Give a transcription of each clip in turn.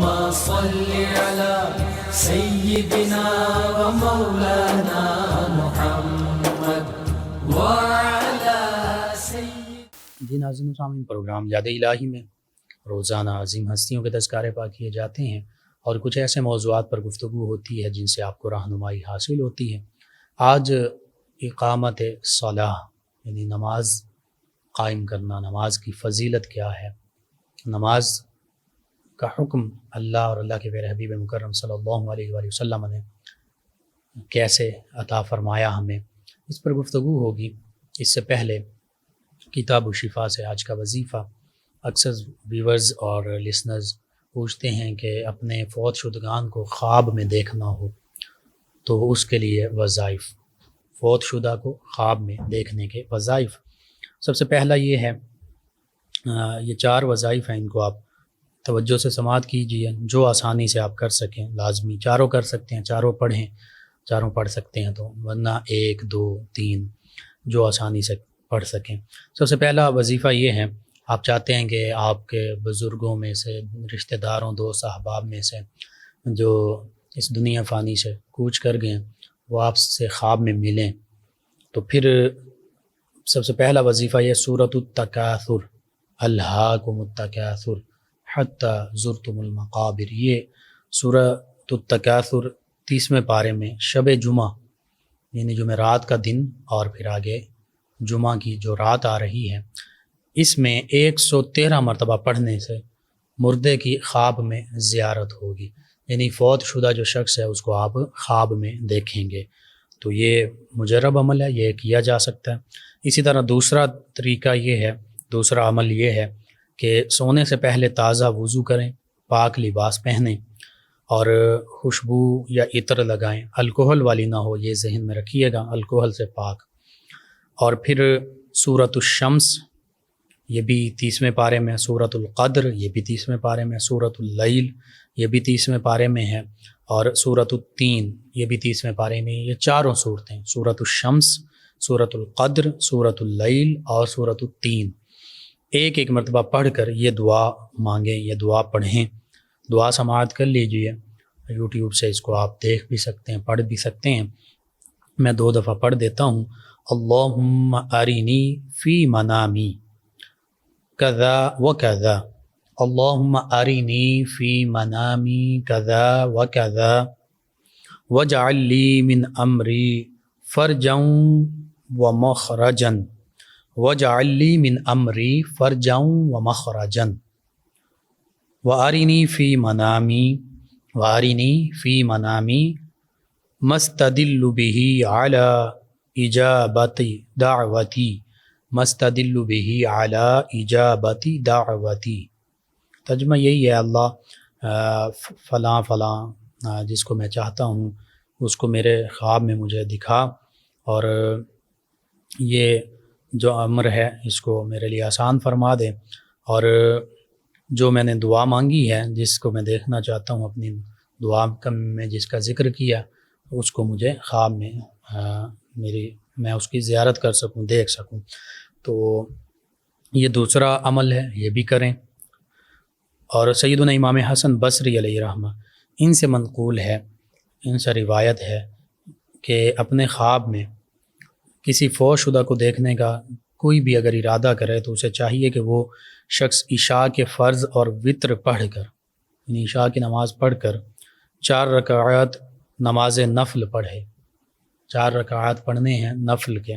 صل على سيدنا ومولانا محمد وعلى سيدنا. جی ناظرین و سامعین، پروگرام یاد الہی میں روزانہ عظیم ہستیوں کے تذکارے پاک کیے جاتے ہیں اور کچھ ایسے موضوعات پر گفتگو ہوتی ہے جن سے آپ کو رہنمائی حاصل ہوتی ہے. آج اقامت صلاح یعنی نماز قائم کرنا، نماز کی فضیلت کیا ہے، نماز کا حکم اللہ اور اللہ کے پیارے حبیب مکرم صلی اللہ علیہ وآلہ وسلم نے کیسے عطا فرمایا ہمیں، اس پر گفتگو ہوگی. اس سے پہلے کتاب الشفا سے آج کا وظیفہ. اکثر ویورز اور لسنرز پوچھتے ہیں کہ اپنے فوت شدگان کو خواب میں دیکھنا ہو تو اس کے لیے وظائف، فوت شدہ کو خواب میں دیکھنے کے وظائف. سب سے پہلا یہ ہے، یہ 4 وظائف ہیں، ان کو آپ توجہ سے سماعت کیجئے، جو آسانی سے آپ کر سکیں. لازمی چاروں کر سکتے ہیں، چاروں پڑھیں، چاروں پڑھ سکتے ہیں تو، ورنہ 1 2 3 جو آسانی سے پڑھ سکیں. سب سے پہلا وظیفہ یہ ہے، آپ چاہتے ہیں کہ آپ کے بزرگوں میں سے، رشتہ داروں، دوست احباب میں سے جو اس دنیا فانی سے کوچ کر گئے وہ آپ سے خواب میں ملیں، تو پھر سب سے پہلا وظیفہ یہ سورۃ التکاثر، الہاکم التکاثر حتی زرتم المقابر. یہ سورۃ التکاثر 30ویں پارے میں شب جمعہ یعنی جمعرات کا دن اور پھر آگے جمعہ کی جو رات آ رہی ہے، اس میں 113 مرتبہ پڑھنے سے مردے کی خواب میں زیارت ہوگی، یعنی فوت شدہ جو شخص ہے اس کو آپ خواب میں دیکھیں گے. تو یہ مجرب عمل ہے، یہ کیا جا سکتا ہے. اسی طرح دوسرا طریقہ یہ ہے، دوسرا عمل یہ ہے کہ سونے سے پہلے تازہ وضو کریں، پاک لباس پہنیں اور خوشبو یا عطر لگائیں. الکحل والی نہ ہو، یہ ذہن میں رکھیے گا، الکحل سے پاک. اور پھر سورۃ الشمس، یہ بھی 30ویں پارے میں، سورۃ القدر، یہ بھی 30ویں پارے میں، سورۃ اللیل، یہ بھی 30ویں پارے میں ہے، اور سورۃ التین، یہ بھی 30ویں پارے میں. یہ چاروں صورتیں، سورۃ الشمس، سورۃ القدر، سورۃ اللیل اور سورۃ التین، ایک مرتبہ پڑھ کر یہ دعا مانگیں، یہ دعا پڑھیں. دعا سماعت کر لیجئے، یوٹیوب سے اس کو آپ دیکھ بھی سکتے ہیں، پڑھ بھی سکتے ہیں. میں 2 دفعہ پڑھ دیتا ہوں. اللہم ارینی فی منامی کذا و کذا، اللہم ارینی فی منامی کذا و کذا واجعل لی من امری فرجا و مخرجا، واجعل لی من امری فرجا و مخرجا، وارینی فی منامی، وارینی فی منامی مستدل به علی اجابت دعوتی، مستدل به علی اجابت دعوتی. ترجمہ یہی ہے، اللہ فلاں فلاں جس کو میں چاہتا ہوں اس کو میرے خواب میں مجھے دکھا، اور یہ جو امر ہے اس کو میرے لیے آسان فرما دے، اور جو میں نے دعا مانگی ہے، جس کو میں دیکھنا چاہتا ہوں، اپنی دعا میں جس کا ذکر کیا، اس کو مجھے خواب میں میں اس کی زیارت کر سکوں، دیکھ سکوں. تو یہ دوسرا عمل ہے، یہ بھی کریں. اور سیدنا امام حسن بصری علیہ رحمہ، ان سے منقول ہے، ان سے روایت ہے کہ اپنے خواب میں کسی فوت شدہ کو دیکھنے کا کوئی بھی اگر ارادہ کرے تو اسے چاہیے کہ وہ شخص عشاء کے فرض اور وتر پڑھ کر، یعنی عشاء کی نماز پڑھ کر 4 رکعات نماز نفل پڑھے. 4 رکعات پڑھنے ہیں نفل کے،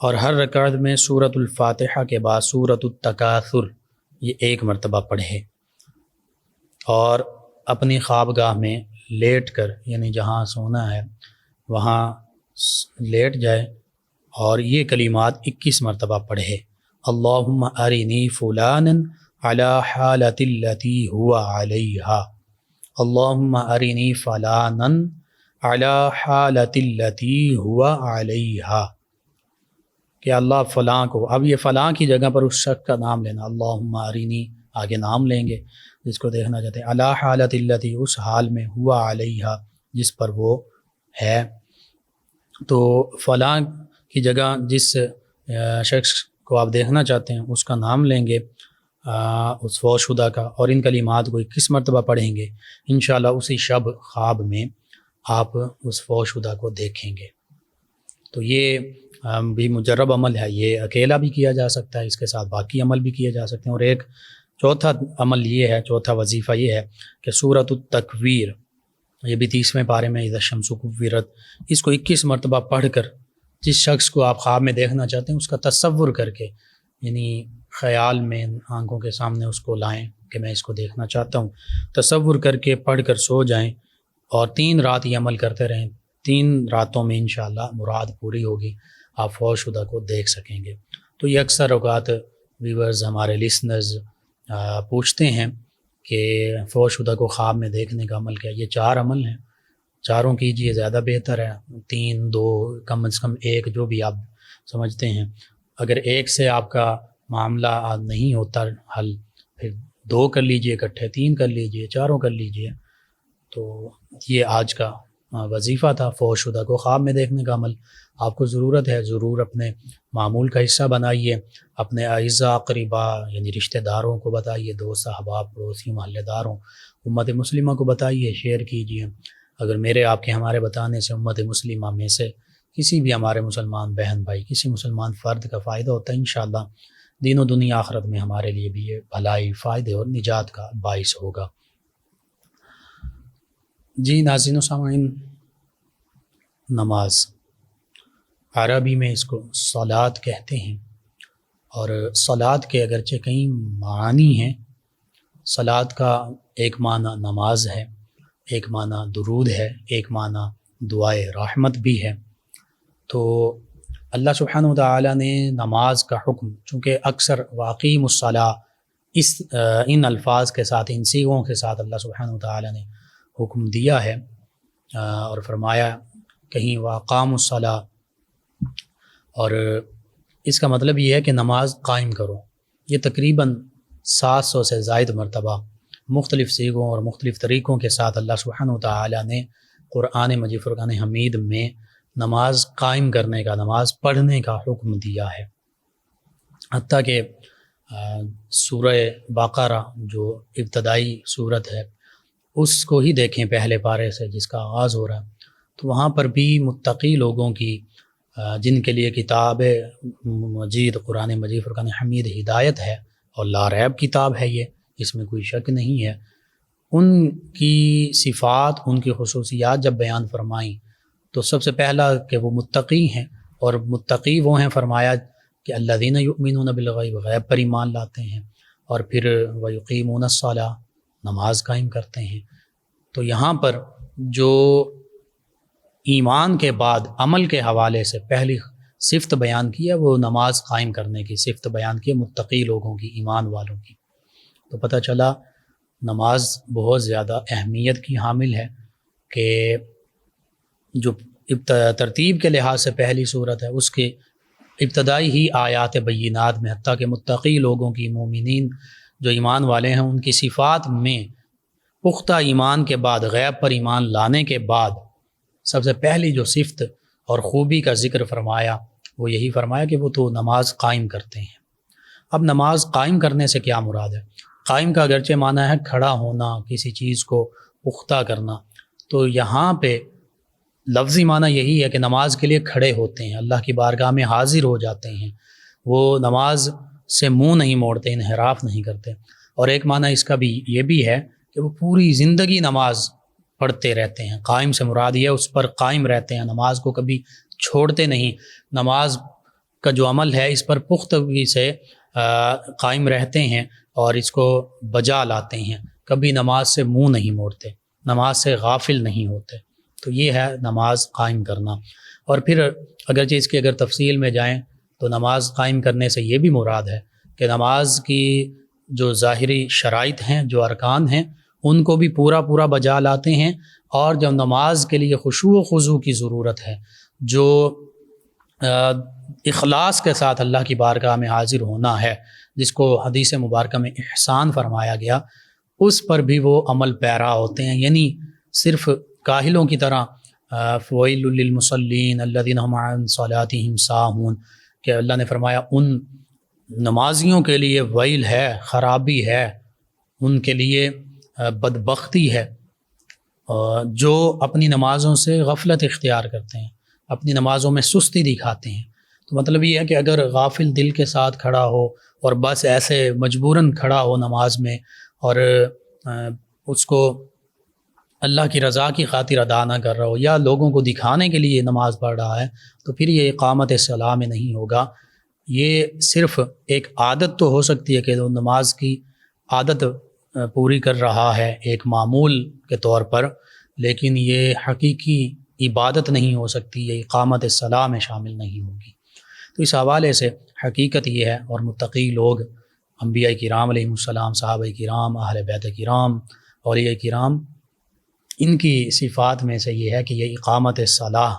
اور ہر رکعت میں سورۃ الفاتحہ کے بعد سورۃ التکاثر یہ 1 مرتبہ پڑھے، اور اپنی خوابگاہ میں لیٹ کر، یعنی جہاں سونا ہے وہاں لیٹ جائے اور یہ کلمات 21 مرتبہ پڑھے. اللہم ارینی فلانا علی حالت التی هو علیہا، اللہم ارینی فلانا علی حالت التی هو علیہا، کہ اللہ فلاں کو، اب یہ فلاں کی جگہ پر اس شخص کا نام لینا، اللہم ارینی آگے نام لیں گے جس کو دیکھنا چاہتے ہیں، علی حالت التی، اس حال میں، ہوا علیہا جس پر وہ ہے. تو فلاں کی جگہ جس شخص کو آپ دیکھنا چاہتے ہیں اس کا نام لیں گے، اس فوت شدہ کا، اور ان کلمات کو 21 مرتبہ پڑھیں گے، انشاءاللہ اسی شب خواب میں آپ اس فوت شدہ کو دیکھیں گے۔ تو یہ بھی مجرب عمل ہے، یہ اکیلا بھی کیا جا سکتا ہے، اس کے ساتھ باقی عمل بھی کیے جا سکتے ہیں۔ اور ایک چوتھا عمل یہ ہے، چوتھا وظیفہ یہ ہے کہ سورۃ التکویر، یہ بھی 30ویں پارے میں اذا الشمس کورت، اس کو 21 مرتبہ پڑھ کر جس شخص کو آپ خواب میں دیکھنا چاہتے ہیں اس کا تصور کر کے، یعنی خیال میں آنکھوں کے سامنے اس کو لائیں کہ میں اس کو دیکھنا چاہتا ہوں، تصور کر کے پڑھ کر سو جائیں، اور 3 رات یہ عمل کرتے رہیں۔ 3 راتوں میں انشاءاللہ مراد پوری ہوگی، آپ فوت شدہ کو دیکھ سکیں گے۔ تو یہ اکثر اوقات ویورز، ہمارے لسنرز پوچھتے ہیں کہ فوت شدہ کو خواب میں دیکھنے کا عمل کیا؟ یہ 4 عمل ہیں، چاروں کیجئے، زیادہ بہتر ہے۔ 3، 2، کم از کم 1 جو بھی آپ سمجھتے ہیں۔ اگر 1 سے آپ کا معاملہ نہیں ہوتا حل، پھر 2 کر لیجئے اکٹھے، 3 کر لیجئے، 4 کر لیجئے۔ تو یہ آج کا وظیفہ تھا، فوت شدہ کو خواب میں دیکھنے کا عمل۔ آپ کو ضرورت ہے، ضرور اپنے معمول کا حصہ بنائیے، اپنے اعزاء اقربا یعنی رشتہ داروں کو بتائیے، دوست احباب، پڑوسی، محلہ داروں، امت مسلمہ کو بتائیے، شیئر کیجئے۔ اگر میرے، آپ کے، ہمارے بتانے سے امت مسلمہ میں سے کسی بھی ہمارے مسلمان بہن بھائی، کسی مسلمان فرد کا فائدہ ہوتا ہے، انشاءاللہ دین و دنیا آخرت میں ہمارے لیے بھی یہ بھلائی، فائدے اور نجات کا باعث ہوگا۔ جی ناظرین و سامعین، نماز عربی میں اس کو صلاۃ کہتے ہیں، اور صلاۃ کے اگرچہ کئی معنی ہیں۔ صلاۃ کا ایک معنی نماز ہے، ایک معنی درود ہے، ایک معنی دعائے رحمت بھی ہے۔ تو اللہ سبحانہ و تعالیٰ نے نماز کا حکم، چونکہ اکثر واقیم الصلاۃ ان الفاظ کے ساتھ، ان صیغوں کے ساتھ اللہ سبحانہ و تعالیٰ نے حکم دیا ہے، اور فرمایا کہیں واقام الصلاۃ، اور اس کا مطلب یہ ہے کہ نماز قائم کرو۔ یہ تقریباً 700 سے زائد مرتبہ مختلف صیغوں اور مختلف طریقوں کے ساتھ اللہ سبحانہ و تعالیٰ نے قرآن مجید فرقان حمید میں نماز قائم کرنے کا، نماز پڑھنے کا حکم دیا ہے۔ حتیٰ کہ سورہ بقرہ جو ابتدائی صورت ہے، اس کو ہی دیکھیں پہلے پارے سے جس کا آغاز ہو رہا ہے، تو وہاں پر بھی متقی لوگوں کی، جن کے لیے کتاب مجید، قرآن مجید فرقان حمید ہدایت ہے اور لا ریب کتاب ہے، یہ اس میں کوئی شک نہیں ہے، ان کی صفات، ان کی خصوصیات جب بیان فرمائیں تو سب سے پہلا کہ وہ متقی ہیں، اور متقی وہ ہیں، فرمایا کہ الذین یؤمنون بالغیب، غیب پر ایمان لاتے ہیں، اور پھر ویقیمون الصلاۃ، نماز قائم کرتے ہیں۔ تو یہاں پر جو ایمان کے بعد عمل کے حوالے سے پہلی صفت بیان کی ہے، وہ نماز قائم کرنے کی صفت بیان کی ہے، متقی لوگوں کی، ایمان والوں کی۔ تو پتہ چلا نماز بہت زیادہ اہمیت کی حامل ہے، کہ جو ترتیب کے لحاظ سے پہلی صورت ہے، اس کے ابتدائی ہی آیات بینات میں، حتیٰ کہ متقی لوگوں کی، مومنین جو ایمان والے ہیں، ان کی صفات میں پختہ ایمان کے بعد، غیب پر ایمان لانے کے بعد سب سے پہلی جو صفت اور خوبی کا ذکر فرمایا، وہ یہی فرمایا کہ وہ تو نماز قائم کرتے ہیں۔ اب نماز قائم کرنے سے کیا مراد ہے؟ قائم کا اگرچہ معنی ہے کھڑا ہونا، کسی چیز کو پختہ کرنا، تو یہاں پہ لفظی معنی یہی ہے کہ نماز کے لیے کھڑے ہوتے ہیں، اللہ کی بارگاہ میں حاضر ہو جاتے ہیں، وہ نماز سے منہ نہیں موڑتے، انحراف نہیں کرتے۔ اور ایک معنی اس کا بھی یہ بھی ہے کہ وہ پوری زندگی نماز پڑھتے رہتے ہیں۔ قائم سے مراد یہ اس پر قائم رہتے ہیں، نماز کو کبھی چھوڑتے نہیں، نماز کا جو عمل ہے اس پر پختگی سے قائم رہتے ہیں اور اس کو بجا لاتے ہیں، کبھی نماز سے منہ نہیں موڑتے، نماز سے غافل نہیں ہوتے۔ تو یہ ہے نماز قائم کرنا۔ اور پھر اگرچہ اس کی اگر تفصیل میں جائیں تو نماز قائم کرنے سے یہ بھی مراد ہے کہ نماز کی جو ظاہری شرائط ہیں، جو ارکان ہیں، ان کو بھی پورا بجا لاتے ہیں، اور جب نماز کے لیے خشوع و خضوع کی ضرورت ہے، جو اخلاص کے ساتھ اللہ کی بارگاہ میں حاضر ہونا ہے، جس کو حدیث مبارکہ میں احسان فرمایا گیا، اس پر بھی وہ عمل پیرا ہوتے ہیں۔ یعنی صرف کاہلوں کی طرح فویل للمصلین الذین هم عن صلاتهم ساہون، کہ اللہ نے فرمایا ان نمازیوں کے لیے ویل ہے، خرابی ہے، ان کے لیے بدبختی ہے جو اپنی نمازوں سے غفلت اختیار کرتے ہیں، اپنی نمازوں میں سستی دکھاتے ہیں۔ تو مطلب یہ ہے کہ اگر غافل دل کے ساتھ کھڑا ہو اور بس ایسے مجبوراً کھڑا ہو نماز میں اور اس کو اللہ کی رضا کی خاطر ادا نہ کر رہا ہو یا لوگوں کو دکھانے کے لیے نماز پڑھ رہا ہے، تو پھر یہ اقامت صلاح میں نہیں ہوگا۔ یہ صرف ایک عادت تو ہو سکتی ہے کہ وہ نماز کی عادت پوری کر رہا ہے ایک معمول کے طور پر، لیکن یہ حقیقی عبادت نہیں ہو سکتی، یہ اقامت صلاح میں شامل نہیں ہوگی۔ تو اس حوالے سے حقیقت یہ ہے، اور متقی لوگ انبیاء کرام علیہ السلام، صحابہ کرام، اہل بیت کرام، اولیاء کرام، ان کی صفات میں سے یہ ہے کہ یہ اقامت صلاح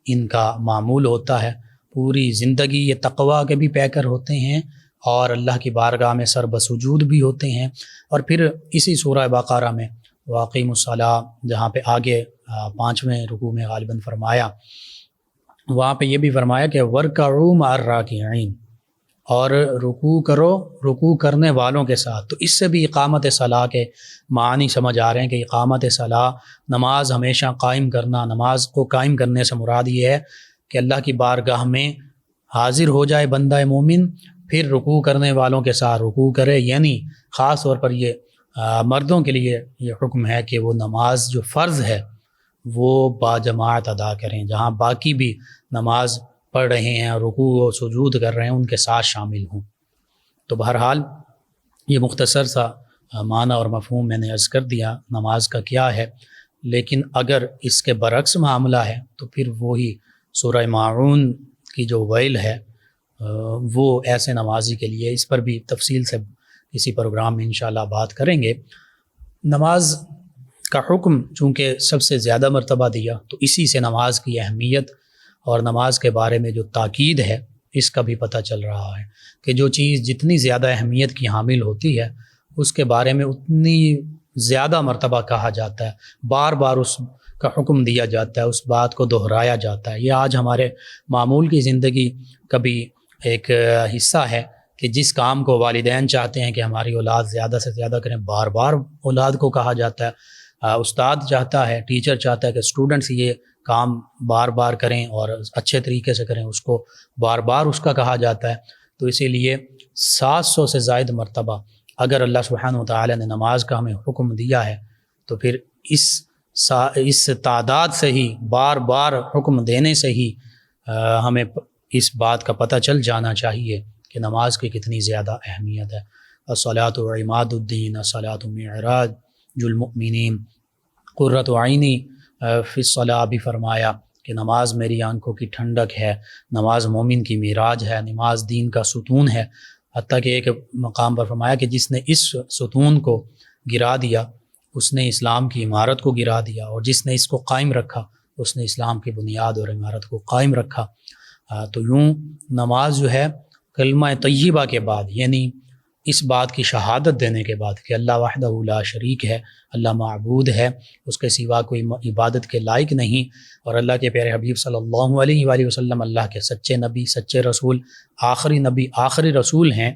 ان کا معمول ہوتا ہے۔ پوری زندگی یہ تقویٰ کے بھی پیکر ہوتے ہیں اور اللہ کی بارگاہ میں سر بسجود بھی ہوتے ہیں۔ اور پھر اسی سورہ بقرہ میں واقیم الصلاۃ، جہاں پہ آگے 5ویں رکوع میں غالباً فرمایا، وہاں پہ یہ بھی فرمایا کہ وَارْكَعُوا مَعَ الرَّاكِعِينَ، اور رکوع کرو رکوع کرنے والوں کے ساتھ۔ تو اس سے بھی اقامت صلاح کے معنی سمجھ آ رہے ہیں کہ اقامت صلاح نماز ہمیشہ قائم کرنا، نماز کو قائم کرنے سے مراد یہ ہے کہ اللہ کی بارگاہ میں حاضر ہو جائے بندہ مومن، پھر رکوع کرنے والوں کے ساتھ رکوع کرے، یعنی خاص طور پر یہ مردوں کے لیے یہ حکم ہے کہ وہ نماز جو فرض ہے وہ باجماعت ادا کریں، جہاں باقی بھی نماز پڑھ رہے ہیں، رکوع و سجود کر رہے ہیں، ان کے ساتھ شامل ہوں۔ تو بہرحال یہ مختصر سا معنی اور مفہوم میں نے عرض کر دیا نماز کا کیا ہے، لیکن اگر اس کے برعکس معاملہ ہے تو پھر وہی سورہ ماعون کی جو ویل ہے وہ ایسے نمازی کے لیے، اس پر بھی تفصیل سے کسی پروگرام میں انشاءاللہ بات کریں گے۔ نماز کا حکم چونکہ سب سے زیادہ مرتبہ دیا، تو اسی سے نماز کی اہمیت اور نماز کے بارے میں جو تاکید ہے اس کا بھی پتہ چل رہا ہے کہ جو چیز جتنی زیادہ اہمیت کی حامل ہوتی ہے اس کے بارے میں اتنی زیادہ مرتبہ کہا جاتا ہے، بار بار اس کا حکم دیا جاتا ہے، اس بات کو دہرایا جاتا ہے۔ یہ آج ہمارے معمول کی زندگی کا بھی ایک حصہ ہے کہ جس کام کو والدین چاہتے ہیں کہ ہماری اولاد زیادہ سے زیادہ کریں، بار بار اولاد کو کہا جاتا ہے، استاد چاہتا ہے، ٹیچر چاہتا ہے کہ اسٹوڈنٹس یہ کام بار بار کریں اور اچھے طریقے سے کریں، اس کو بار بار اس کا کہا جاتا ہے۔ تو اسی لیے 700 سے زائد مرتبہ اگر اللہ سبحانہ وتعالی نے نماز کا ہمیں حکم دیا ہے تو پھر اس تعداد سے ہی، بار بار حکم دینے سے ہی ہمیں اس بات کا پتہ چل جانا چاہیے کہ نماز کی کتنی زیادہ اہمیت ہے۔ الصلاۃ عماد الدین، الصلاۃ معراج المؤمنین، قرۃ عینی فی الصلاۃ بھی فرمایا کہ نماز میری آنکھوں کی ٹھنڈک ہے، نماز مومن کی معراج ہے، نماز دین کا ستون ہے۔ حتیٰ کہ ایک مقام پر فرمایا کہ جس نے اس ستون کو گرا دیا اس نے اسلام کی عمارت کو گرا دیا، اور جس نے اس کو قائم رکھا اس نے اسلام کی بنیاد اور عمارت کو قائم رکھا۔ تو یوں نماز جو ہے کلمہ طیبہ کے بعد، یعنی اس بات کی شہادت دینے کے بعد کہ اللہ وحدہ لا شریک ہے، اللہ معبود ہے، اس کے سوا کوئی عبادت کے لائق نہیں، اور اللہ کے پیارے حبیب صلی اللہ علیہ وآلہ وسلم اللہ کے سچے نبی، سچے رسول، آخری نبی، آخری رسول ہیں،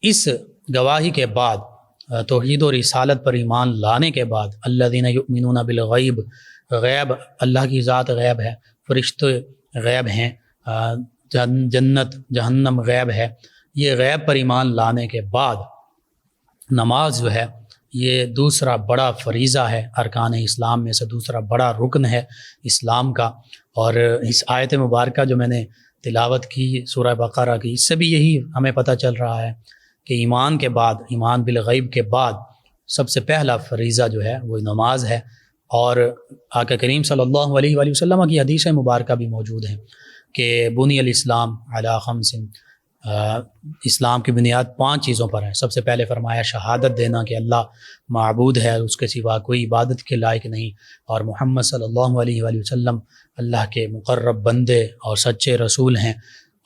اس گواہی کے بعد، توحید و رسالت پر ایمان لانے کے بعد، الذین یؤمنون بالغیب، غیب، اللہ کی ذات غیب ہے، فرشتے غیب ہیں، جنت جہنم غیب ہے، یہ غیب پر ایمان لانے کے بعد نماز جو ہے یہ دوسرا بڑا فریضہ ہے، ارکان اسلام میں سے دوسرا بڑا رکن ہے اسلام کا۔ اور اس آیت مبارکہ جو میں نے تلاوت کی سورہ بقرہ کی، اس سے بھی یہی ہمیں پتہ چل رہا ہے کہ ایمان کے بعد، ایمان بالغیب کے بعد سب سے پہلا فریضہ جو ہے وہ نماز ہے۔ اور آقا کریم صلی اللہ علیہ وآلہ وسلم کی حدیث مبارکہ بھی موجود ہیں کہ بنی الاسلام علی خمس، اسلام کی بنیاد 5 چیزوں پر ہے۔ سب سے پہلے فرمایا شہادت دینا کہ اللہ معبود ہے، اس کے سوا کوئی عبادت کے لائق نہیں، اور محمد صلی اللہ علیہ وآلہ وسلم اللہ کے مقرب بندے اور سچے رسول ہیں۔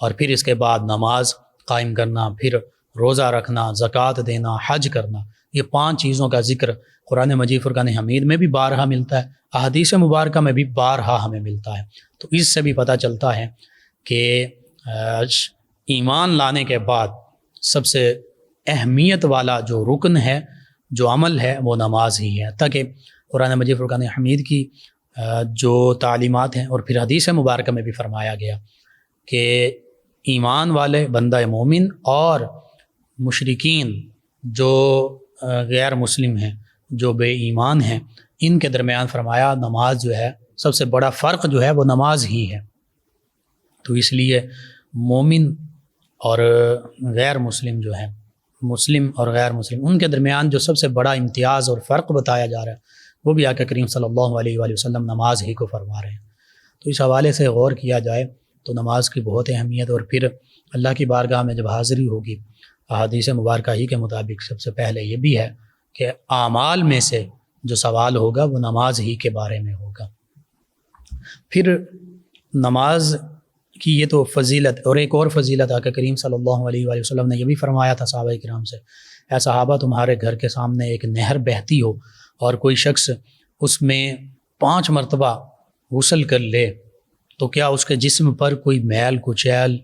اور پھر اس کے بعد نماز قائم کرنا، پھر روزہ رکھنا، زکوٰۃ دینا، حج کرنا، یہ 5 چیزوں کا ذکر قرآن مجید فرقان حمید میں بھی بارہا ملتا ہے، احادیث مبارکہ میں بھی بارہا ہمیں ملتا ہے۔ تو اس سے بھی پتہ چلتا ہے کہ ایمان لانے کے بعد سب سے اہمیت والا جو رکن ہے، جو عمل ہے، وہ نماز ہی ہے۔ تاکہ قرآن مجید فرقان حمید کی جو تعلیمات ہیں اور پھر حدیث مبارکہ میں بھی فرمایا گیا کہ ایمان والے بندہ مومن اور مشرکین جو غیر مسلم ہیں، جو بے ایمان ہیں، ان کے درمیان فرمایا نماز جو ہے سب سے بڑا فرق جو ہے وہ نماز ہی ہے۔ تو اس لیے مومن اور غیر مسلم جو ہے، مسلم اور غیر مسلم، ان کے درمیان جو سب سے بڑا امتیاز اور فرق بتایا جا رہا ہے وہ بھی آقا کریم صلی اللہ علیہ وآلہ وسلم نماز ہی کو فرما رہے ہیں۔ تو اس حوالے سے غور کیا جائے تو نماز کی بہت اہمیت، اور پھر اللہ کی بارگاہ میں جب حاضری ہوگی، احادیث مبارکہ ہی کے مطابق سب سے پہلے یہ بھی ہے کہ اعمال میں سے جو سوال ہوگا وہ نماز ہی کے بارے میں ہوگا۔ پھر نماز کی یہ تو فضیلت، اور ایک اور فضیلت آقا کریم صلی اللہ علیہ وآلہ وسلم نے یہ بھی فرمایا تھا صحابہ کرام سے، اے صحابہ تمہارے گھر کے سامنے ایک نہر بہتی ہو اور کوئی شخص اس میں 5 مرتبہ غسل کر لے تو کیا اس کے جسم پر کوئی میل کچیل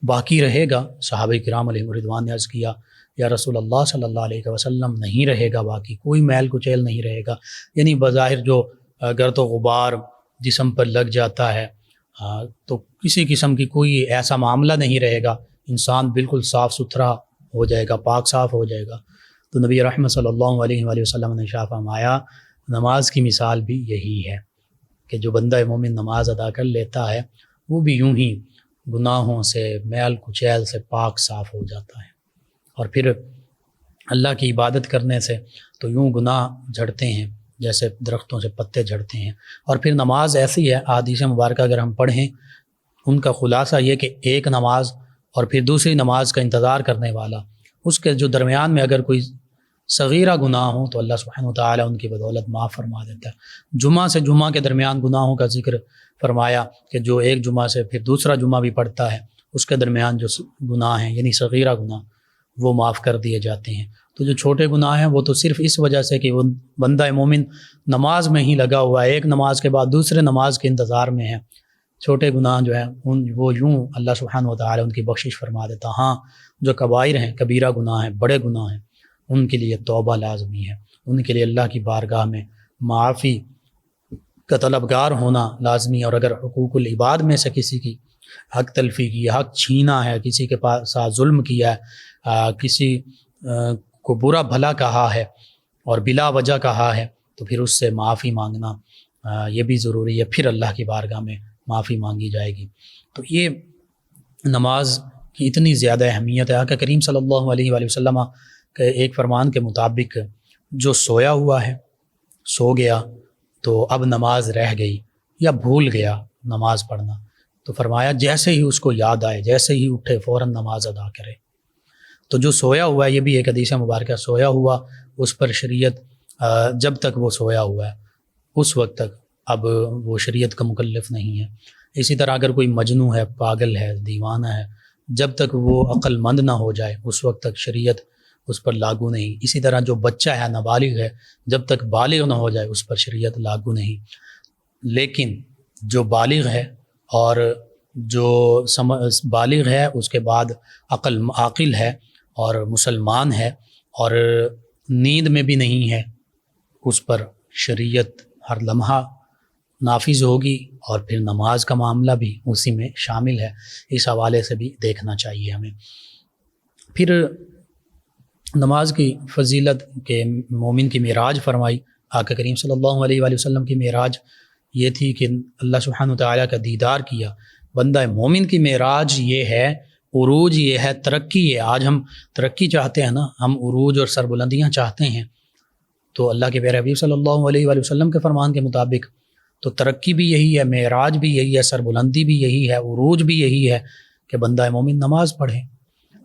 باقی رہے گا؟ صحابہ کرام علیہ رضوان نے عرض کیا یا رسول اللہ صلی اللہ علیہ وسلم نہیں رہے گا، باقی کوئی میل کچیل نہیں رہے گا۔ یعنی بظاہر جو گرد و غبار جسم پر لگ جاتا ہے تو کسی قسم کی کوئی ایسا معاملہ نہیں رہے گا، انسان بالکل صاف ستھرا ہو جائے گا، پاک صاف ہو جائے گا۔ تو نبی رحمت صلی اللہ علیہ وآلہ وسلم نے ارشاد فرمایا نماز کی مثال بھی یہی ہے کہ جو بندہ مومن نماز ادا کر لیتا ہے وہ بھی یوں ہی گناہوں سے، میل کچیل سے پاک صاف ہو جاتا ہے، اور پھر اللہ کی عبادت کرنے سے تو یوں گناہ جھڑتے ہیں جیسے درختوں سے پتے جھڑتے ہیں۔ اور پھر نماز ایسی ہے، احادیث مبارکہ اگر ہم پڑھیں ان کا خلاصہ یہ کہ ایک نماز اور پھر دوسری نماز کا انتظار کرنے والا، اس کے جو درمیان میں اگر کوئی صغیرہ گناہ ہو تو اللہ سبحانہ وتعالی ان کی بدولت معاف فرما دیتا ہے۔ جمعہ سے جمعہ کے درمیان گناہوں کا ذکر فرمایا کہ جو ایک جمعہ سے پھر دوسرا جمعہ بھی پڑتا ہے اس کے درمیان جو گناہ ہیں یعنی صغیرہ گناہ وہ معاف کر دیے جاتے ہیں۔ تو جو چھوٹے گناہ ہیں وہ تو صرف اس وجہ سے کہ وہ بندہ مومن نماز میں ہی لگا ہوا ہے، ایک نماز کے بعد دوسرے نماز کے انتظار میں ہے، چھوٹے گناہ جو ہیں وہ یوں اللہ سبحانہ وتعالی ان کی بخشش فرما دیتا۔ ہاں جو کبائر ہیں، کبیرہ گناہ ہیں، بڑے گناہ ہیں، ان کے لیے توبہ لازمی ہے، ان کے لیے اللہ کی بارگاہ میں معافی کا طلبگار ہونا لازمی ہے۔ اور اگر حقوق العباد میں سے کسی کی حق تلفی کی، حق چھینا ہے، کسی کے پاس ساتھ ظلم کیا ہے، کسی کو برا بھلا کہا ہے اور بلا وجہ کہا ہے تو پھر اس سے معافی مانگنا یہ بھی ضروری ہے، پھر اللہ کی بارگاہ میں معافی مانگی جائے گی۔ تو یہ نماز کی اتنی زیادہ اہمیت ہے۔ آقا کریم صلی اللہ علیہ وآلہ وسلم کے ایک فرمان کے مطابق جو سویا ہوا ہے، سو گیا تو اب نماز رہ گئی یا بھول گیا نماز پڑھنا، تو فرمایا جیسے ہی اس کو یاد آئے، جیسے ہی اٹھے فوراً نماز ادا کرے۔ تو جو سویا ہوا ہے، یہ بھی ایک حدیث مبارکہ، سویا ہوا اس پر شریعت جب تک وہ سویا ہوا ہے اس وقت تک اب وہ شریعت کا مکلف نہیں ہے۔ اسی طرح اگر کوئی مجنون ہے، پاگل ہے، دیوانہ ہے، جب تک وہ عقل مند نہ ہو جائے اس وقت تک شریعت اس پر لاگو نہیں۔ اسی طرح جو بچہ ہے، نابالغ ہے، جب تک بالغ نہ ہو جائے اس پر شریعت لاگو نہیں۔ لیکن جو بالغ ہے اور جو بالغ ہے اس کے بعد عاقل ہے اور مسلمان ہے اور نیند میں بھی نہیں ہے، اس پر شریعت ہر لمحہ نافذ ہوگی، اور پھر نماز کا معاملہ بھی اسی میں شامل ہے۔ اس حوالے سے بھی دیکھنا چاہیے ہمیں۔ پھر نماز کی فضیلت کے مومن کی معراج فرمائی۔ آقا کریم صلی اللہ علیہ وآلہ وسلم کی معراج یہ تھی کہ اللہ سبحانہ وتعالی کا دیدار کیا۔ بندہ مومن کی معراج یہ ہے، عروج یہ ہے، ترقی ہے۔ آج ہم ترقی چاہتے ہیں نا، ہم عروج اور سربلندیاں چاہتے ہیں، تو اللہ کے پیارے حبیب صلی اللہ علیہ وآلہ وسلم کے فرمان کے مطابق تو ترقی بھی یہی ہے، معراج بھی یہی ہے، سربلندی بھی یہی ہے، عروج بھی یہی ہے کہ بندہ مومن نماز پڑھے۔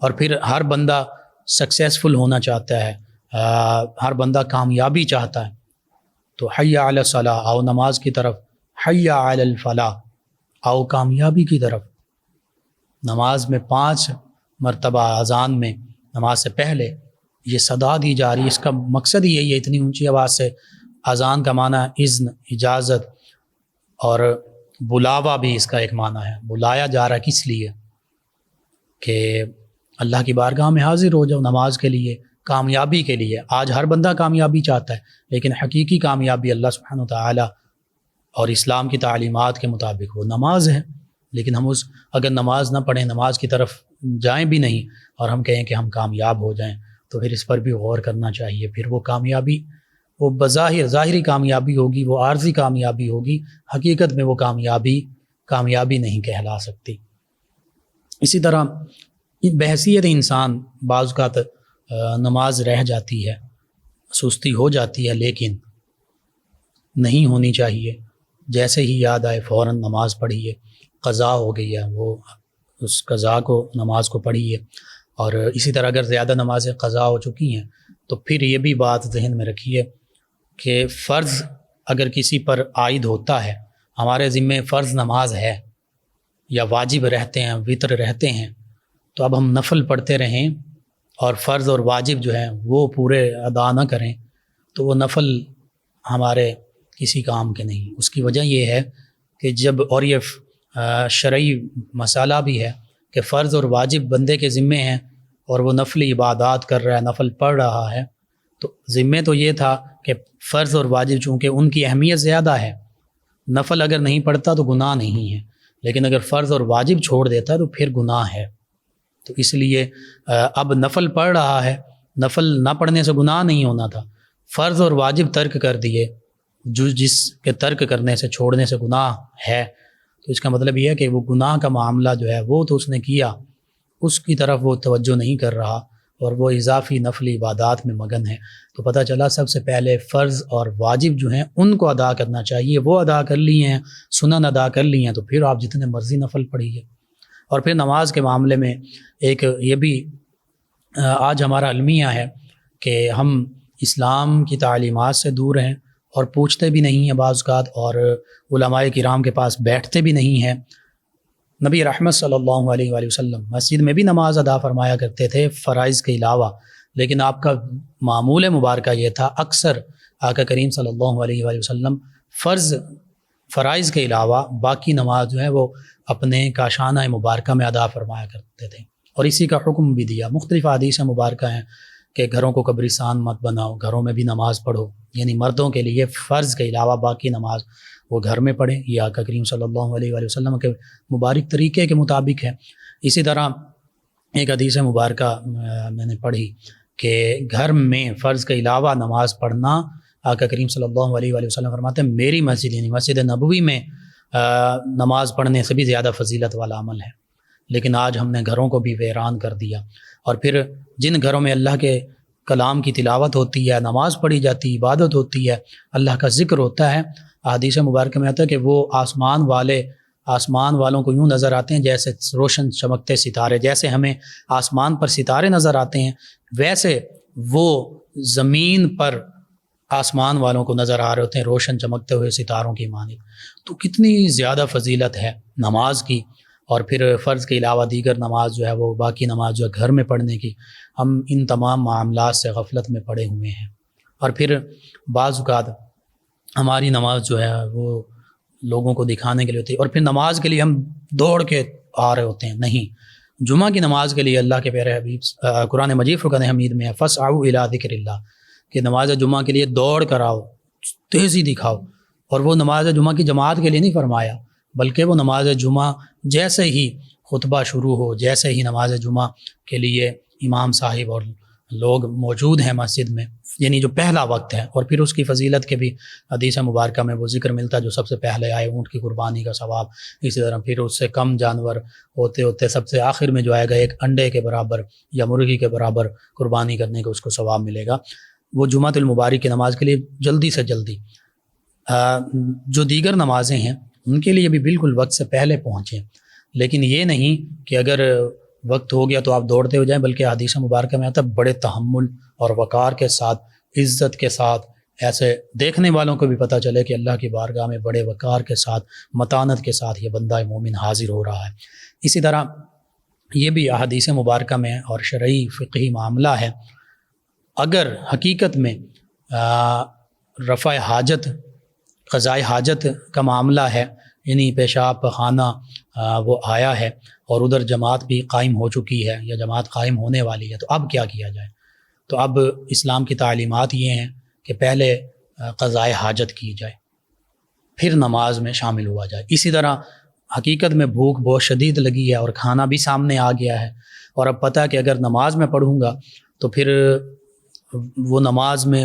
اور پھر ہر بندہ سکسیسفل ہونا چاہتا ہے، ہر بندہ کامیابی چاہتا ہے، تو حی علی الصلاۃ، آؤ نماز کی طرف، حی علی الفلاح، آؤ کامیابی کی طرف۔ نماز میں 5 مرتبہ اذان میں، نماز سے پہلے یہ صدا دی جا رہی ہے، اس کا مقصد ہی یہی ہے۔ اتنی اونچی آواز سے اذان کا معنی اذن، اجازت، اور بلاوا بھی اس کا ایک معنی ہے، بلایا جا رہا ہے کس لیے؟ کہ اللہ کی بارگاہ میں حاضر ہو جاؤ نماز کے لیے، کامیابی کے لیے۔ آج ہر بندہ کامیابی چاہتا ہے، لیکن حقیقی کامیابی اللہ سبحانہ وتعالی اور اسلام کی تعلیمات کے مطابق وہ نماز ہے۔ لیکن ہم اگر نماز نہ پڑھیں، نماز کی طرف جائیں بھی نہیں، اور ہم کہیں کہ ہم کامیاب ہو جائیں، تو پھر اس پر بھی غور کرنا چاہیے۔ پھر وہ کامیابی، وہ بظاہر ظاہری کامیابی ہوگی، وہ عارضی کامیابی ہوگی، حقیقت میں وہ کامیابی نہیں کہلا سکتی۔ اسی طرح بحیثیت انسان بعض اوقات نماز رہ جاتی ہے، سستی ہو جاتی ہے، لیکن نہیں ہونی چاہیے۔ جیسے ہی یاد آئے فوراً نماز پڑھیے، قضا ہو گئی ہے وہ اس قضا کو، نماز کو پڑھیے۔ اور اسی طرح اگر زیادہ نمازیں قضا ہو چکی ہیں تو پھر یہ بھی بات ذہن میں رکھیے کہ فرض اگر کسی پر عائد ہوتا ہے، ہمارے ذمے فرض نماز ہے یا واجب رہتے ہیں، وطر رہتے ہیں، تو اب ہم نفل پڑھتے رہیں اور فرض اور واجب جو ہیں وہ پورے ادا نہ کریں، تو وہ نفل ہمارے کسی کام کے نہیں۔ اس کی وجہ یہ ہے کہ اور یہ شرعی مسئلہ بھی ہے کہ فرض اور واجب بندے کے ذمے ہیں، اور وہ نفلی عبادات کر رہا ہے، نفل پڑھ رہا ہے، تو ذمے تو یہ تھا کہ فرض اور واجب چونکہ ان کی اہمیت زیادہ ہے، نفل اگر نہیں پڑھتا تو گناہ نہیں ہے، لیکن اگر فرض اور واجب چھوڑ دیتا ہے تو پھر گناہ ہے۔ تو اس لیے اب نفل پڑھ رہا ہے، نفل نہ پڑھنے سے گناہ نہیں ہونا تھا، فرض اور واجب ترک کر دیے، جس کے ترک کرنے سے، چھوڑنے سے گناہ ہے، تو اس کا مطلب یہ ہے کہ وہ گناہ کا معاملہ جو ہے وہ تو اس نے کیا، اس کی طرف وہ توجہ نہیں کر رہا، اور وہ اضافی نفلی عبادات میں مگن ہے۔ تو پتہ چلا سب سے پہلے فرض اور واجب جو ہیں ان کو ادا کرنا چاہیے، وہ ادا کر لی ہیں، سنن ادا کر لی ہیں، تو پھر آپ جتنے مرضی نفل پڑھیے۔ اور پھر نماز کے معاملے میں ایک یہ بھی آج ہمارا المیہ ہے کہ ہم اسلام کی تعلیمات سے دور ہیں اور پوچھتے بھی نہیں ہیں بعض اوقات، اور علماء کرام کے پاس بیٹھتے بھی نہیں ہیں۔ نبی رحمت صلی اللہ علیہ وآلہ وسلم مسجد میں بھی نماز ادا فرمایا کرتے تھے فرائض کے علاوہ، لیکن آپ کا معمول مبارکہ یہ تھا، اکثر آقا کریم صلی اللہ علیہ وآلہ وسلم فرائض کے علاوہ باقی نماز جو ہے وہ اپنے کاشانہ مبارکہ میں ادا فرمایا کرتے تھے، اور اسی کا حکم بھی دیا۔ مختلف حدیث مبارکہ ہیں کہ گھروں کو قبرستان مت بناؤ، گھروں میں بھی نماز پڑھو، یعنی مردوں کے لیے فرض کے علاوہ باقی نماز وہ گھر میں پڑھیں، یہ آقا کریم صلی اللہ علیہ وآلہ وسلم کے مبارک طریقے کے مطابق ہے۔ اسی طرح ایک حدیث مبارکہ میں نے پڑھی کہ گھر میں فرض کے علاوہ نماز پڑھنا، آقا کریم صلی اللہ علیہ وآلہ وسلم فرماتے ہیں میری مسجد یعنی مسجد نبوی میں نماز پڑھنے سے بھی زیادہ فضیلت والا عمل ہے۔ لیکن آج ہم نے گھروں کو بھی ویران کر دیا، اور پھر جن گھروں میں اللہ کے کلام کی تلاوت ہوتی ہے، نماز پڑھی جاتی، عبادت ہوتی ہے، اللہ کا ذکر ہوتا ہے، احادیث مبارکہ میں آتا ہے کہ وہ آسمان والوں کو یوں نظر آتے ہیں جیسے روشن چمکتے ستارے، جیسے ہمیں آسمان پر ستارے نظر آتے ہیں ویسے وہ زمین پر آسمان والوں کو نظر آ رہے ہوتے ہیں روشن چمکتے ہوئے ستاروں کی مانند۔ تو کتنی زیادہ فضیلت ہے نماز کی، اور پھر فرض کے علاوہ دیگر نماز جو ہے وہ باقی نماز جو ہے گھر میں پڑھنے کی، ہم ان تمام معاملات سے غفلت میں پڑے ہوئے ہیں۔ اور پھر بعض اوقات ہماری نماز جو ہے وہ لوگوں کو دکھانے کے لیے ہوتی ہے، اور پھر نماز کے لیے ہم دوڑ کے آ رہے ہوتے ہیں۔ نہیں، جمعہ کی نماز کے لیے اللہ کے پیارے حبیب قرآن مجید فرقان حمید میں ہے فَاسْعَوْا إِلَىٰ ذِكْرِ اللَّهِ کہ نماز جمعہ کے لیے دوڑ کر آؤ، تیزی دکھاؤ۔ اور وہ نماز جمعہ کی جماعت کے لیے نہیں فرمایا، بلکہ وہ نماز جمعہ جیسے ہی خطبہ شروع ہو، جیسے ہی نماز جمعہ کے لیے امام صاحب اور لوگ موجود ہیں مسجد میں، یعنی جو پہلا وقت ہے، اور پھر اس کی فضیلت کے بھی حدیث مبارکہ میں وہ ذکر ملتا ہے جو سب سے پہلے آئے اونٹ کی قربانی کا ثواب، اسی طرح پھر اس سے کم جانور ہوتے ہوتے سب سے آخر میں جو آئے گا ایک انڈے کے برابر یا مرغی کے برابر قربانی کرنے کا اس کو ثواب ملے گا۔ وہ جمعۃ المبارک کی نماز کے لیے جلدی سے جلدی، جو دیگر نمازیں ہیں ان کے لیے بھی بالکل وقت سے پہلے پہنچیں، لیکن یہ نہیں کہ اگر وقت ہو گیا تو آپ دوڑتے ہو جائیں، بلکہ حدیث مبارکہ میں آتا ہے بڑے تحمل اور وقار کے ساتھ، عزت کے ساتھ، ایسے دیکھنے والوں کو بھی پتہ چلے کہ اللہ کی بارگاہ میں بڑے وقار کے ساتھ، متانت کے ساتھ یہ بندہ مومن حاضر ہو رہا ہے۔ اسی طرح یہ بھی احادیث مبارکہ میں اور شرعی فقہی معاملہ ہے، اگر حقیقت میں رفع حاجت، قضاء حاجت کا معاملہ ہے یعنی پیشاب پخانہ وہ آیا ہے اور ادھر جماعت بھی قائم ہو چکی ہے یا جماعت قائم ہونے والی ہے، تو اب کیا کیا جائے؟ تو اب اسلام کی تعلیمات یہ ہیں کہ پہلے قضائے حاجت کی جائے، پھر نماز میں شامل ہوا جائے۔ اسی طرح حقیقت میں بھوک بہت شدید لگی ہے اور کھانا بھی سامنے آ گیا ہے، اور اب پتہ کہ اگر نماز میں پڑھوں گا تو پھر وہ نماز میں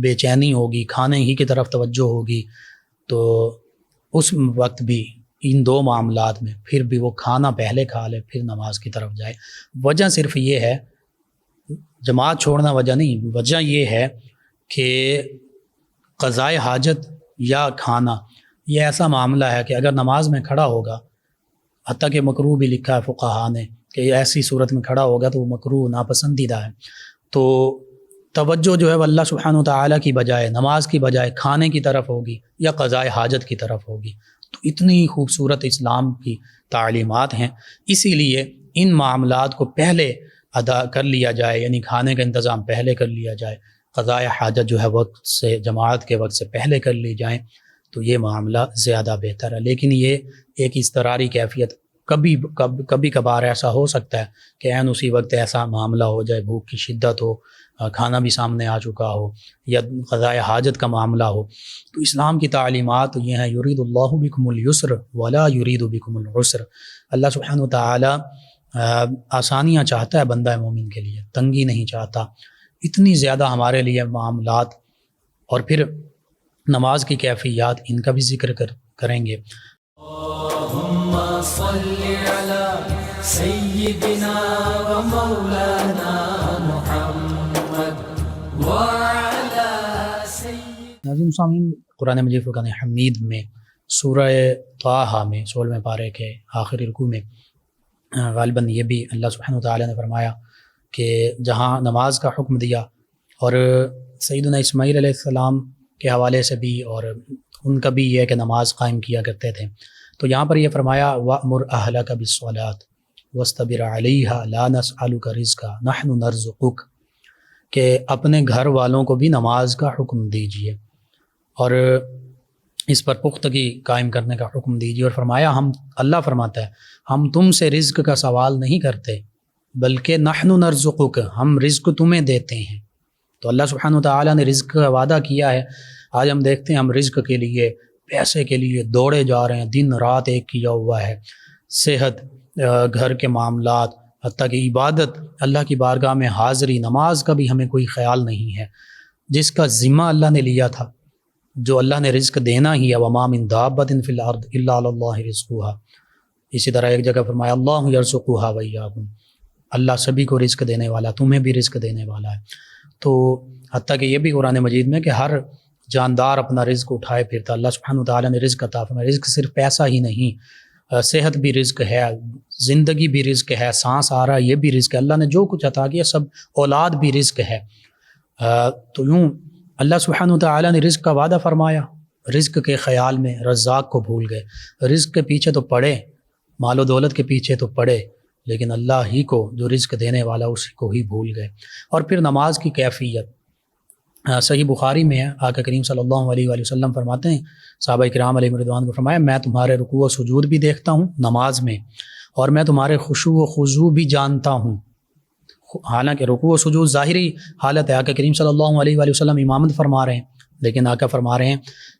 بے چینی ہوگی، کھانے ہی کی طرف توجہ ہوگی، تو اس وقت بھی ان دو معاملات میں پھر بھی وہ کھانا پہلے کھا لے پھر نماز کی طرف جائے۔ وجہ صرف یہ ہے، جماعت چھوڑنا وجہ نہیں، وجہ یہ ہے کہ قضائے حاجت یا کھانا یہ ایسا معاملہ ہے کہ اگر نماز میں کھڑا ہوگا، حتیٰ کہ مکروہ بھی لکھا ہے فقہا نے کہ ایسی صورت میں کھڑا ہوگا تو وہ مکروہ ناپسندیدہ ہے، تو توجہ جو ہے وہ اللہ سبحانہ وتعالیٰ کی بجائے، نماز کی بجائے کھانے کی طرف ہوگی یا قضائے حاجت کی طرف ہوگی۔ تو اتنی خوبصورت اسلام کی تعلیمات ہیں، اسی لیے ان معاملات کو پہلے ادا کر لیا جائے، یعنی کھانے کا انتظام پہلے کر لیا جائے، قضائے حاجت جو ہے وقت سے، جماعت کے وقت سے پہلے کر لی جائیں، تو یہ معاملہ زیادہ بہتر ہے۔ لیکن یہ ایک اضطراری کیفیت، کبھی کبھار ایسا ہو سکتا ہے کہ عین اسی وقت ایسا معاملہ ہو جائے، بھوک کی شدت ہو، کھانا بھی سامنے آ چکا ہو، یا قضائے حاجت کا معاملہ ہو، تو اسلام کی تعلیمات یہ ہیں، یرید اللہ بکم الیسر ولا یرید بکم العسر۔ اللہ سبحانہ وتعالی آسانیاں چاہتا ہے بندہ مومن کے لیے، تنگی نہیں چاہتا۔ اتنی زیادہ ہمارے لیے معاملات، اور پھر نماز کی کیفیات، ان کا بھی ذکر کریں گے۔ اللہم صلی علی سیدنا و مولانا محمد وعلی سیدنا۔ ناظرین سامعین، قرآن مجید فرقان حمید میں سورہ طٰہٰ میں 16ویں پارے کے آخری رکوع میں غالباً یہ بھی اللہ سبحانہ وتعالی نے فرمایا کہ جہاں نماز کا حکم دیا، اور سیدنا اسماعیل علیہ السلام کے حوالے سے بھی، اور ان کا بھی یہ ہے کہ نماز قائم کیا کرتے تھے، تو یہاں پر یہ فرمایا وَأْمُرْ أَهْلَكَ بِالصَّلَاةِ وَاسْتَبِرْ عَلَيْهَا لَا نَسْأَلُكَ رِزْقًا نَحْنُ نَرْزُقُكَ، کہ اپنے گھر والوں کو بھی نماز کا حکم دیجئے اور اس پر پختگی قائم کرنے کا حکم دیجیے، اور فرمایا اللہ فرماتا ہے ہم تم سے رزق کا سوال نہیں کرتے، بلکہ نحن نرزقک، ہم رزق تمہیں دیتے ہیں۔ تو اللہ سبحانہ وتعالی نے رزق کا وعدہ کیا ہے۔ آج ہم دیکھتے ہیں ہم رزق کے لیے، پیسے کے لیے دوڑے جا رہے ہیں، دن رات ایک کیا ہوا ہے، صحت، گھر کے معاملات، حتیٰ کہ عبادت، اللہ کی بارگاہ میں حاضری، نماز کا بھی ہمیں کوئی خیال نہیں ہے، جس کا ذمہ اللہ نے لیا تھا، جو اللہ نے رزق دینا ہی ہے، وَمَا مِن دَابَّةٍ فِي الْأَرْضِ إِلَّا عَلَى اللَّهِ رِزْقُهَا۔ اسی طرح ایک جگہ فرمایا اللہ یرزقها وإیاکم، اللہ سبھی کو رزق دینے والا، تمہیں بھی رزق دینے والا ہے۔ تو حتیٰ کہ یہ بھی قرآن مجید میں کہ ہر جاندار اپنا رزق اٹھائے پھرتا، اللہ سبحانہ وتعالی نے رزق عطا فرمایا۔ رزق صرف پیسہ ہی نہیں، صحت بھی رزق ہے، زندگی بھی رزق ہے، سانس آ رہا ہے یہ بھی رزق ہے، اللہ نے جو کچھ عطا کیا سب، اولاد بھی رزق ہے۔ تو یوں اللہ سبحانہ وتعالی نے رزق کا وعدہ فرمایا، رزق کے خیال میں رزاق کو بھول گئے، رزق کے پیچھے تو پڑے، مال و دولت کے پیچھے تو پڑے، لیکن اللہ ہی کو جو رزق دینے والا اسی کو ہی بھول گئے۔ اور پھر نماز کی کیفیت صحیح بخاری میں ہے، آقا کریم صلی اللہ علیہ وآلہ وسلم فرماتے ہیں، صحابہ کرام علیہ رضوان کو فرمایا میں تمہارے رکوع و سجود بھی دیکھتا ہوں نماز میں، اور میں تمہارے خشوع و خضوع بھی جانتا ہوں۔ حالانکہ رکوع و سجود ظاہری حالت ہے، آقا کریم صلی اللہ علیہ وآلہ وسلم امامت فرما رہے ہیں، لیکن آقا فرما رہے ہیں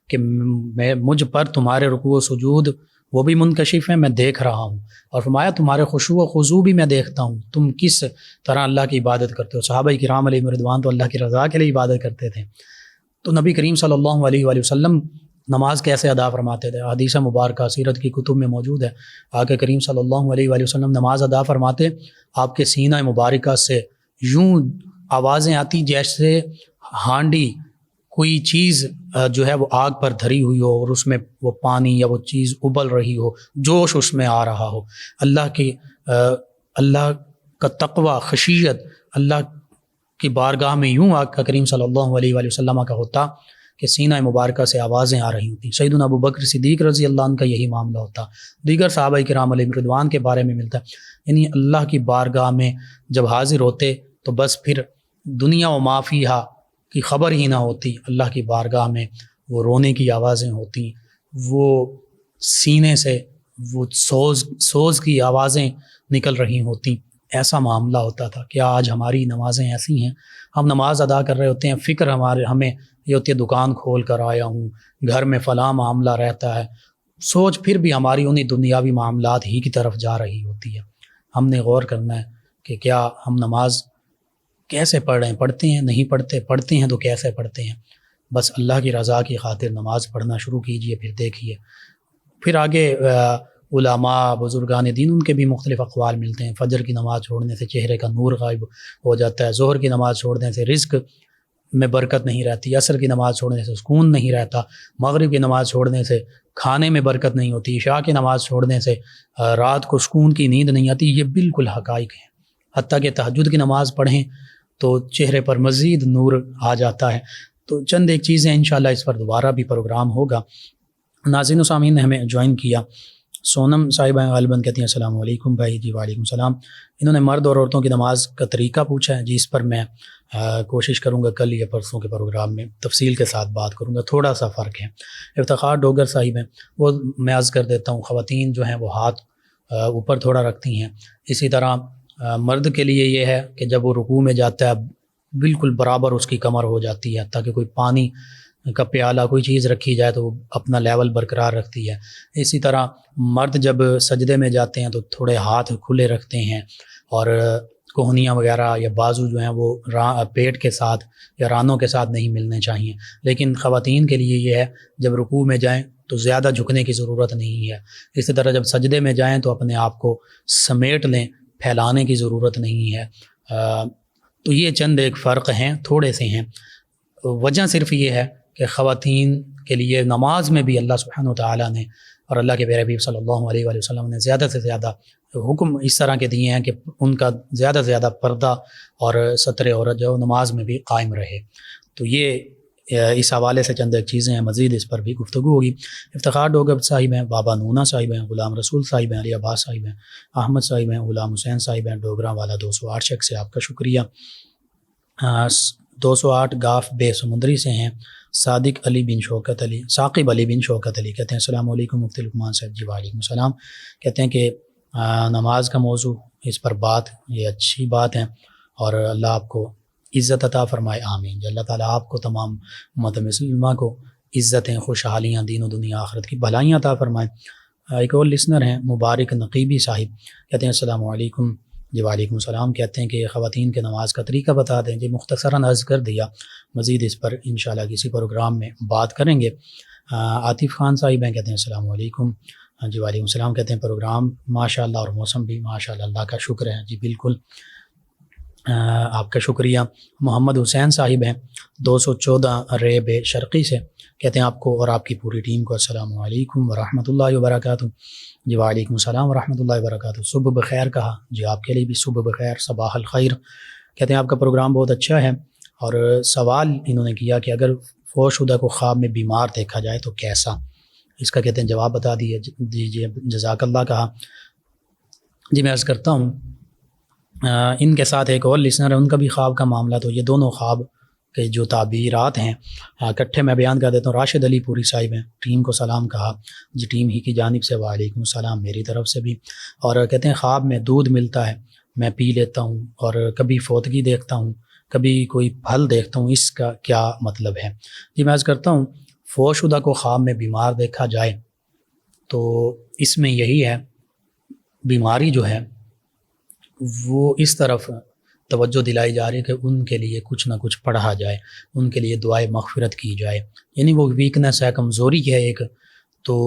کہ مجھ پر تمہارے رکوع و سجود وہ بھی منکشف ہیں، میں دیکھ رہا ہوں، اور فرمایا تمہارے خشوع و خضوع بھی میں دیکھتا ہوں، تم کس طرح اللہ کی عبادت کرتے ہو۔ صحابہ کرام علیہ رضوان تو اللہ کی رضا کے لیے عبادت کرتے تھے، تو نبی کریم صلی اللہ علیہ وآلہ وسلم نماز کیسے ادا فرماتے تھے، حدیث مبارکہ سیرت کی کتب میں موجود ہے۔ آقا کریم صلی اللہ علیہ وآلہ وسلم نماز ادا فرماتے، آپ کے سینہ مبارکہ سے یوں آوازیں آتی جیسے ہانڈی، کوئی چیز جو ہے وہ آگ پر دھری ہوئی ہو اور اس میں وہ پانی یا وہ چیز ابل رہی ہو، جوش اس میں آ رہا ہو۔ اللہ کا تقوی، خشیت اللہ کی بارگاہ میں یوں آقا کریم صلی اللہ علیہ وآلہ وسلم کا ہوتا کہ سینہ مبارکہ سے آوازیں آ رہی ہوتی۔ سیدنا ابو بکر صدیق رضی اللہ عنہ کا یہی معاملہ ہوتا، دیگر صحابہ کرام علیہ رضوان کے بارے میں ملتا ہے، یعنی اللہ کی بارگاہ میں جب حاضر ہوتے تو بس پھر دنیا و ما فیہا کی خبر ہی نہ ہوتی، اللہ کی بارگاہ میں وہ رونے کی آوازیں ہوتی، وہ سینے سے وہ سوز کی آوازیں نکل رہی ہوتی، ایسا معاملہ ہوتا تھا کہ آج ہماری نمازیں ایسی ہیں، ہم نماز ادا کر رہے ہوتے ہیں، فکر ہمیں یہ ہوتی ہے دکان کھول کر آیا ہوں، گھر میں فلاں معاملہ رہتا ہے، سوچ پھر بھی ہماری انہی دنیاوی معاملات ہی کی طرف جا رہی ہوتی ہے۔ ہم نے غور کرنا ہے کہ کیا ہم نماز کیسے پڑھ رہے ہیں، پڑھتے ہیں نہیں پڑھتے ہیں تو کیسے پڑھتے ہیں۔ بس اللہ کی رضا کی خاطر نماز پڑھنا شروع کیجئے، پھر دیکھیے پھر آگے علماء بزرگان دین ان کے بھی مختلف اقوال ملتے ہیں۔ فجر کی نماز چھوڑنے سے چہرے کا نور غائب ہو جاتا ہے، ظہر کی نماز چھوڑنے سے رزق میں برکت نہیں رہتی، عصر کی نماز چھوڑنے سے سکون نہیں رہتا، مغرب کی نماز چھوڑنے سے کھانے میں برکت نہیں ہوتی، عشاء کی نماز چھوڑنے سے رات کو سکون کی نیند نہیں آتی۔ یہ بالکل حقائق ہیں۔ حتیٰ کہ تہجد کی نماز پڑھیں تو چہرے پر مزید نور آ جاتا ہے۔ تو چند ایک چیزیں انشاءاللہ اس پر دوبارہ بھی پروگرام ہوگا۔ ناظرین و سامعین نے ہمیں جوائن کیا، سونم صاحبہ غالباً کہتی ہیں السلام علیکم بھائی۔ جی وعلیکم السلام۔ انہوں نے مرد اور عورتوں کی نماز کا طریقہ پوچھا ہے۔ جی اس پر میں کوشش کروں گا کل یا پرسوں کے پروگرام میں تفصیل کے ساتھ بات کروں گا، تھوڑا سا فرق ہے۔ افتخار ڈوگر صاحب ہیں، وہ میں عرض کر دیتا ہوں، خواتین جو ہیں وہ ہاتھ اوپر تھوڑا رکھتی ہیں۔ اسی طرح مرد کے لیے یہ ہے کہ جب وہ رکوع میں جاتا ہے بالکل برابر اس کی کمر ہو جاتی ہے، تاکہ کوئی پانی کا پیالہ کوئی چیز رکھی جائے تو وہ اپنا لیول برقرار رکھتی ہے۔ اسی طرح مرد جب سجدے میں جاتے ہیں تو تھوڑے ہاتھ کھلے رکھتے ہیں، اور کوہنیاں وغیرہ یا بازو جو ہیں وہ پیٹ کے ساتھ یا رانوں کے ساتھ نہیں ملنے چاہیے۔ لیکن خواتین کے لیے یہ ہے جب رکوع میں جائیں تو زیادہ جھکنے کی ضرورت نہیں ہے۔ اسی طرح جب سجدے میں جائیں تو اپنے آپ کو سمیٹ لیں، پھیلانے کی ضرورت نہیں ہے۔ تو یہ چند ایک فرق ہیں، تھوڑے سے ہیں۔ وجہ صرف یہ ہے کہ خواتین کے لیے نماز میں بھی اللہ سبحانہ وتعالیٰ نے اور اللہ کے پیارے حبیب صلی اللہ علیہ وآلہ وسلم نے زیادہ سے زیادہ حکم اس طرح کے دیے ہیں کہ ان کا زیادہ سے زیادہ پردہ اور ستر عورت جو نماز میں بھی قائم رہے۔ تو یہ اس حوالے سے چند ایک چیزیں ہیں، مزید اس پر بھی گفتگو ہوگی۔ افتخار ڈوگر صاحب ہیں، بابا نونا صاحب ہیں، غلام رسول صاحب ہیں، علی عباس صاحب ہیں، احمد صاحب ہیں، غلام حسین صاحب ہیں، ڈوگراں والا 208 شخص سے آپ کا شکریہ۔ 208 گاف بے سمندری سے ہیں صادق علی بن شوکت علی، ثاقب علی بن شوکت علی، کہتے ہیں السلام علیکم مفتی لقمان صاحب۔ جی وعلیکم السلام۔ کہتے ہیں کہ نماز کا موضوع، اس پر بات یہ اچھی بات ہے، اور اللہ آپ کو عزت عطا فرمائے، آمین۔ اللہ تعالیٰ آپ کو تمام امت مسلمہ کو عزتیں، خوشحالیاں، دین و دنیا آخرت کی بھلائیاں عطا فرمائے۔ ایک اور لسنر ہیں مبارک نقیبی صاحب، کہتے ہیں السلام علیکم۔ جی وعلیکم السلام۔ کہتے ہیں کہ خواتین کے نماز کا طریقہ بتا دیں۔ جی مختصراً عرض کر دیا، مزید اس پر انشاءاللہ کسی پروگرام میں بات کریں گے۔ عاطف خان صاحب ہیں، کہتے ہیں السلام علیکم۔ جی وعلیکم السلام۔ کہتے ہیں پروگرام ماشاءاللہ اور موسم بھی ماشاءاللہ، اللہ کا شکر ہے۔ جی بالکل، آپ کا شکریہ۔ محمد حسین صاحب ہیں 214 ریب شرقی سے، کہتے ہیں آپ کو اور آپ کی پوری ٹیم کو السلام علیکم ورحمۃ اللہ وبرکاتہ۔ جی وعلیکم السلام ورحمۃ اللہ وبرکاتہ۔ صبح بخیر کہا، جی آپ کے لیے بھی صبح بخیر، صباح الخیر۔ کہتے ہیں آپ کا پروگرام بہت اچھا ہے، اور سوال انہوں نے کیا کہ اگر فوت شدہ کو خواب میں بیمار دیکھا جائے تو کیسا، اس کا کہتے ہیں جواب بتا دیجیے۔ جزاک اللہ کہا۔ جی میں عرض کرتا ہوں، ان کے ساتھ ایک اور لسنر ہے، ان کا بھی خواب کا معاملہ، تو یہ دونوں خواب کے جو تعبیرات ہیں اکٹھے میں بیان کر دیتا ہوں۔ راشد علی پوری صاحب ہیں، ٹیم کو سلام کہا، جی ٹیم ہی کی جانب سے وعلیکم السلام میری طرف سے بھی۔ اور کہتے ہیں خواب میں دودھ ملتا ہے، میں پی لیتا ہوں، اور کبھی فوتگی دیکھتا ہوں، کبھی کوئی پھل دیکھتا ہوں، اس کا کیا مطلب ہے؟ جی میں عرض کرتا ہوں، فوت شدہ کو خواب میں بیمار دیکھا جائے تو اس میں یہی ہے، بیماری جو ہے وہ اس طرف توجہ دلائی جا رہی ہے کہ ان کے لیے کچھ نہ کچھ پڑھا جائے، ان کے لیے دعائے مغفرت کی جائے، یعنی وہ ویکنس ہے، کمزوری ہے ایک، تو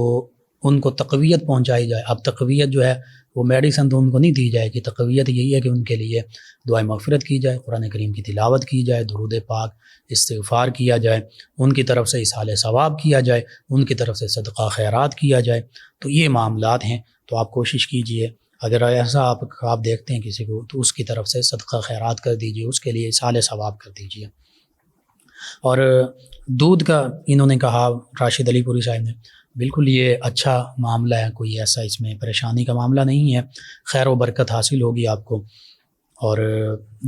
ان کو تقویت پہنچائی جائے۔ اب تقویت جو ہے وہ میڈیسن تو ان کو نہیں دی جائے گی، تقویت یہی ہے کہ ان کے لیے دعائے مغفرت کی جائے، قرآن کریم کی تلاوت کی جائے، درود پاک استغفار کیا جائے، ان کی طرف سے اصحال ثواب کیا جائے، ان کی طرف سے صدقہ خیرات کیا جائے۔ تو یہ معاملات ہیں، تو آپ کوشش کیجئے، اگر ایسا آپ خواب دیکھتے ہیں کسی کو تو اس کی طرف سے صدقہ خیرات کر دیجئے، اس کے لیے اصحال ثواب کر دیجئے۔ اور دودھ کا انہوں نے کہا، راشد علی پوری صاحب نے، بالکل یہ اچھا معاملہ ہے، کوئی ایسا اس میں پریشانی کا معاملہ نہیں ہے، خیر و برکت حاصل ہوگی آپ کو۔ اور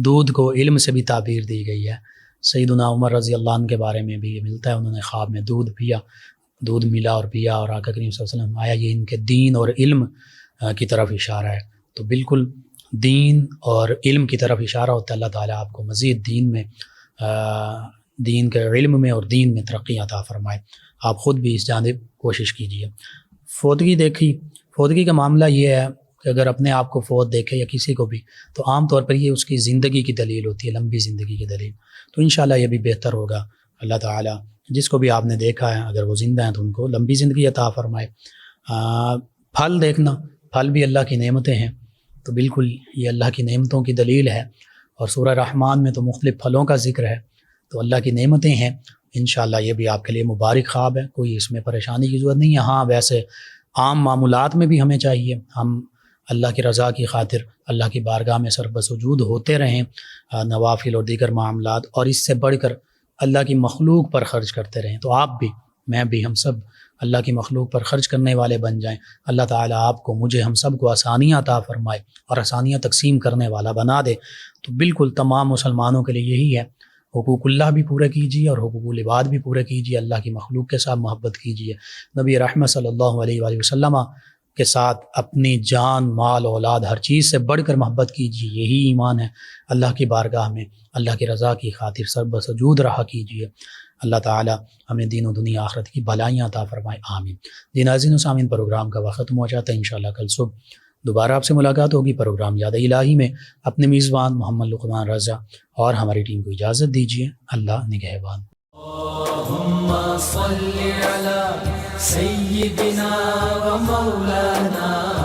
دودھ کو علم سے بھی تعبیر دی گئی ہے، سیدنا عمر رضی اللہ عنہ کے بارے میں بھی یہ ملتا ہے، انہوں نے خواب میں دودھ پیا، دودھ ملا اور پیا اور آقا کریم صلی اللہ علیہ وسلم آیا، یہ ان کے دین اور علم کی طرف اشارہ ہے۔ تو بالکل دین اور علم کی طرف اشارہ ہوتا ہے۔ اللہ تعالیٰ آپ کو مزید دین کے علم میں اور دین میں ترقی عطا فرمائے۔ آپ خود بھی اس جانب کوشش کیجیے۔ فوتگی کا معاملہ یہ ہے کہ اگر اپنے آپ کو فوت دیکھے یا کسی کو بھی، تو عام طور پر یہ اس کی زندگی کی دلیل ہوتی ہے، لمبی زندگی کی دلیل۔ تو انشاءاللہ یہ بھی بہتر ہوگا۔ اللہ تعالیٰ جس کو بھی آپ نے دیکھا ہے اگر وہ زندہ ہیں تو ان کو لمبی زندگی عطا فرمائے۔ پھل دیکھنا، پھل بھی اللہ کی نعمتیں ہیں، تو بالکل یہ اللہ کی نعمتوں کی دلیل ہے، اور سورہ رحمان میں تو مختلف پھلوں کا ذکر ہے، تو اللہ کی نعمتیں ہیں۔ انشاءاللہ یہ بھی آپ کے لیے مبارک خواب ہے، کوئی اس میں پریشانی کی ضرورت نہیں ہے۔ ہاں ویسے عام معمولات میں بھی ہمیں چاہیے ہم اللہ کی رضا کی خاطر اللہ کی بارگاہ میں سر بسجود ہوتے رہیں، نوافل اور دیگر معاملات، اور اس سے بڑھ کر اللہ کی مخلوق پر خرچ کرتے رہیں۔ تو آپ بھی، میں بھی، ہم سب اللہ کی مخلوق پر خرچ کرنے والے بن جائیں۔ اللہ تعالیٰ آپ کو، مجھے، ہم سب کو آسانیاں عطا فرمائے اور آسانیاں تقسیم کرنے والا بنا دے۔ تو بالکل تمام مسلمانوں کے لیے یہی ہے، حقوق اللہ بھی پورے کیجیے اور حقوق العباد بھی پورے کیجیے، اللہ کی مخلوق کے ساتھ محبت کیجیے، نبی رحمت صلی اللہ علیہ وآلہ وسلم کے ساتھ اپنی جان، مال، اولاد، ہر چیز سے بڑھ کر محبت کیجیے، یہی ایمان ہے۔ اللہ کی بارگاہ میں اللہ کی رضا کی خاطر سر بسجود رہا کیجیے۔ اللہ تعالیٰ ہمیں دین و دنیا آخرت کی بھلائیاں عطا فرمائے، آمین۔ جی ناظرین و سامعین، پروگرام کا وقت ختم ہو جاتا ہے۔ انشاءاللہ کل صبح دوبارہ آپ سے ملاقات ہوگی پروگرام یاد الہی میں۔ اپنے میزبان محمد لقمان رضا اور ہماری ٹیم کو اجازت دیجیے۔ اللہ نگہبان۔ اللہم صل علی سیدنا و مولانا